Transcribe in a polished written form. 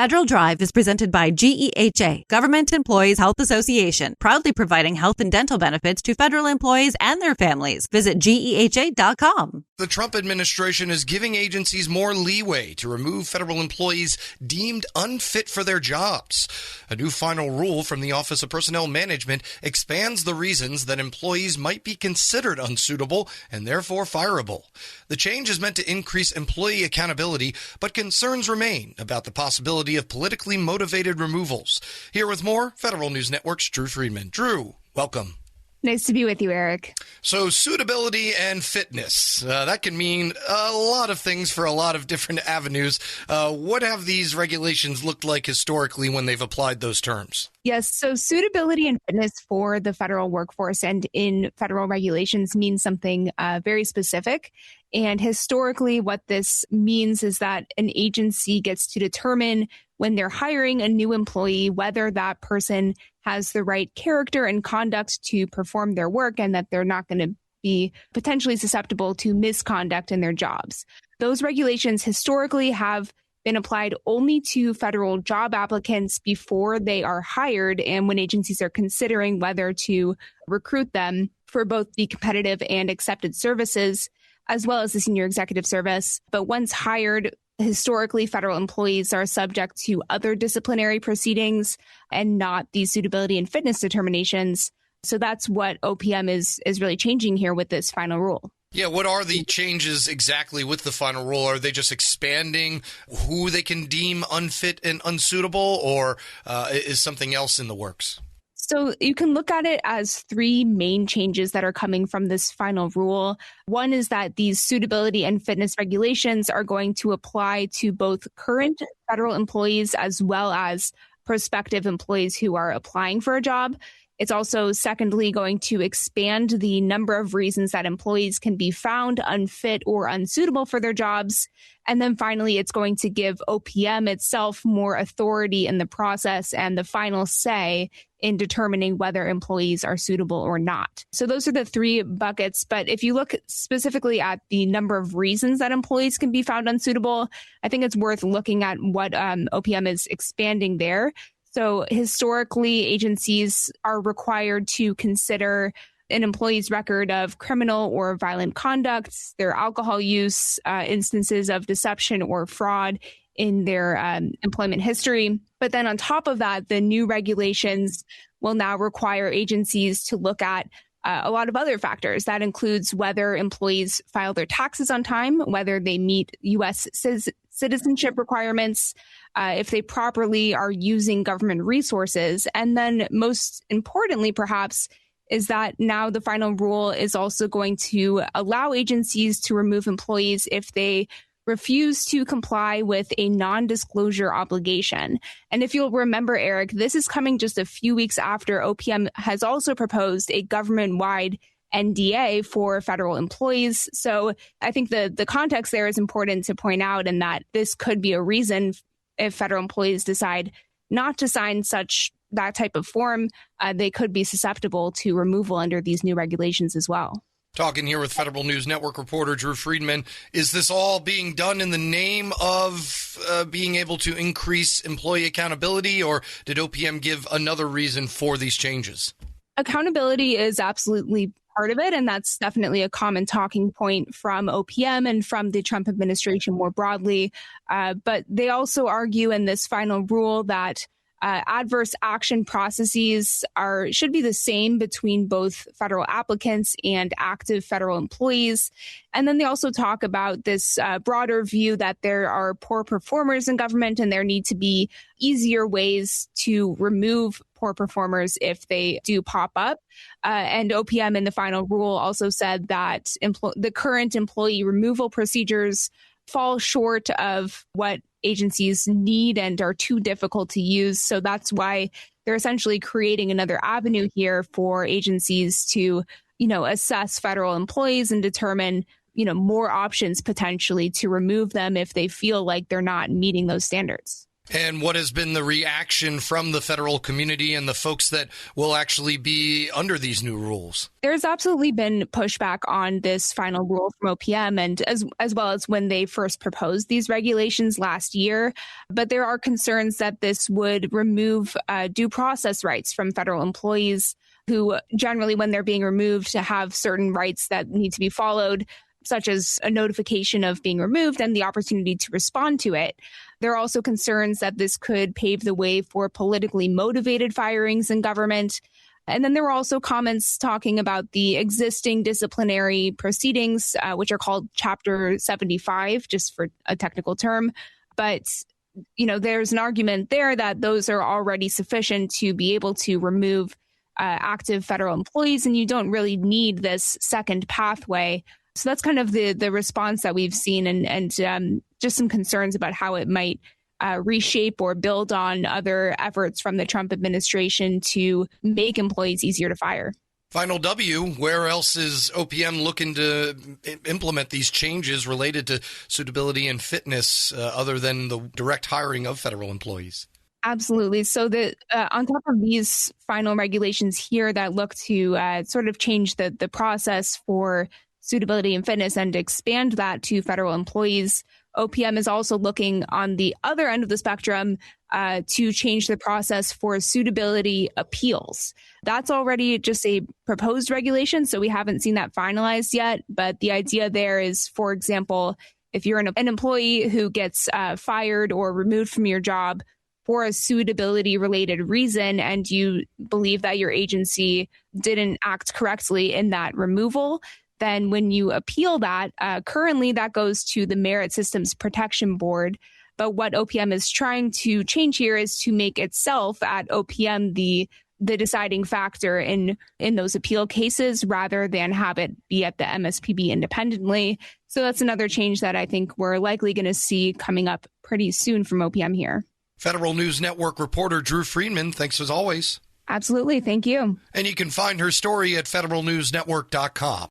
Federal Drive is presented by GEHA, Government Employees Health Association, proudly providing health and dental benefits to federal employees and their families. Visit GEHA.com. The Trump administration is giving agencies more leeway to remove federal employees deemed unfit for their jobs. A new final rule from the Office of Personnel Management expands the reasons that employees might be considered unsuitable and therefore fireable. The change is meant to increase employee accountability, but concerns remain about the possibility of politically motivated removals. Here with more, Federal News Network's Drew Friedman. Drew, welcome. Nice to be with you, Eric. So suitability and fitness, that can mean a lot of things for a lot of different avenues. What have these regulations looked like historically when they've applied those terms? Yes, so suitability and fitness for the federal workforce and in federal regulations means something very specific. And historically, what this means is that an agency gets to determine when they're hiring a new employee whether that person has the right character and conduct to perform their work and that they're not going to be potentially susceptible to misconduct in their jobs. Those regulations historically have been applied only to federal job applicants before they are hired and when agencies are considering whether to recruit them for both the competitive and accepted services, as well as the senior executive service. But once hired, historically, federal employees are subject to other disciplinary proceedings and not these suitability and fitness determinations. So that's what OPM is really changing here with this final rule. Yeah, what are the changes exactly with the final rule? Are they just expanding who they can deem unfit and unsuitable, or is something else in the works? So you can look at it as three main changes that are coming from this final rule. One is that these suitability and fitness regulations are going to apply to both current federal employees as well as prospective employees who are applying for a job. It's also, secondly, going to expand the number of reasons that employees can be found unfit or unsuitable for their jobs. And then finally, it's going to give OPM itself more authority in the process and the final say in determining whether employees are suitable or not. So those are the three buckets. But if you look specifically at the number of reasons that employees can be found unsuitable, I think it's worth looking at what OPM is expanding there. So historically, agencies are required to consider an employee's record of criminal or violent conduct, their alcohol use, instances of deception or fraud in their employment history. But then on top of that, the new regulations will now require agencies to look at a lot of other factors. That includes whether employees file their taxes on time, whether they meet U.S. citizenship requirements, if they properly are using government resources. And then most importantly, perhaps, is that now the final rule is also going to allow agencies to remove employees if they refuse to comply with a non-disclosure obligation. And if you'll remember, Eric, this is coming just a few weeks after OPM has also proposed a government-wide NDA for federal employees. So I think the context there is important to point out, and that this could be a reason if federal employees decide not to sign that type of form, they could be susceptible to removal under these new regulations as well. Talking here with Federal News Network reporter Drew Friedman. Is this all being done in the name of being able to increase employee accountability, or did OPM give another reason for these changes? Accountability is absolutely part of it, and that's definitely a common talking point from OPM and from the Trump administration more broadly. But they also argue in this final rule that adverse action processes should be the same between both federal applicants and active federal employees. And then they also talk about this broader view that there are poor performers in government and there need to be easier ways to remove poor performers if they do pop up. And OPM in the final rule also said that the current employee removal procedures fall short of what agencies need and are too difficult to use. So that's why they're essentially creating another avenue here for agencies to, assess federal employees and determine, more options potentially to remove them if they feel like they're not meeting those standards. And what has been the reaction from the federal community and the folks that will actually be under these new rules? There's absolutely been pushback on this final rule from OPM, and as well as when they first proposed these regulations last year. But there are concerns that this would remove due process rights from federal employees who generally, when they're being removed, to have certain rights that need to be followed, such as a notification of being removed and the opportunity to respond to it. There are also concerns that this could pave the way for politically motivated firings in government. And then there were also comments talking about the existing disciplinary proceedings, which are called Chapter 75, just for a technical term. But, there's an argument there that those are already sufficient to be able to remove active federal employees, and you don't really need this second pathway. So that's kind of the response that we've seen, and just some concerns about how it might reshape or build on other efforts from the Trump administration to make employees easier to fire. Final W, where else is OPM looking to implement these changes related to suitability and fitness other than the direct hiring of federal employees? Absolutely. So on top of these final regulations here that look to sort of change the process for suitability and fitness and expand that to federal employees, OPM is also looking on the other end of the spectrum to change the process for suitability appeals. That's already just a proposed regulation, so we haven't seen that finalized yet. But the idea there is, for example, if you're an employee who gets fired or removed from your job for a suitability related reason, and you believe that your agency didn't act correctly in that removal, then when you appeal that, currently that goes to the Merit Systems Protection Board. But what OPM is trying to change here is to make itself at OPM the deciding factor in those appeal cases rather than have it be at the MSPB independently. So that's another change that I think we're likely going to see coming up pretty soon from OPM here. Federal News Network reporter Drew Friedman, thanks as always. Absolutely. Thank you. And you can find her story at federalnewsnetwork.com.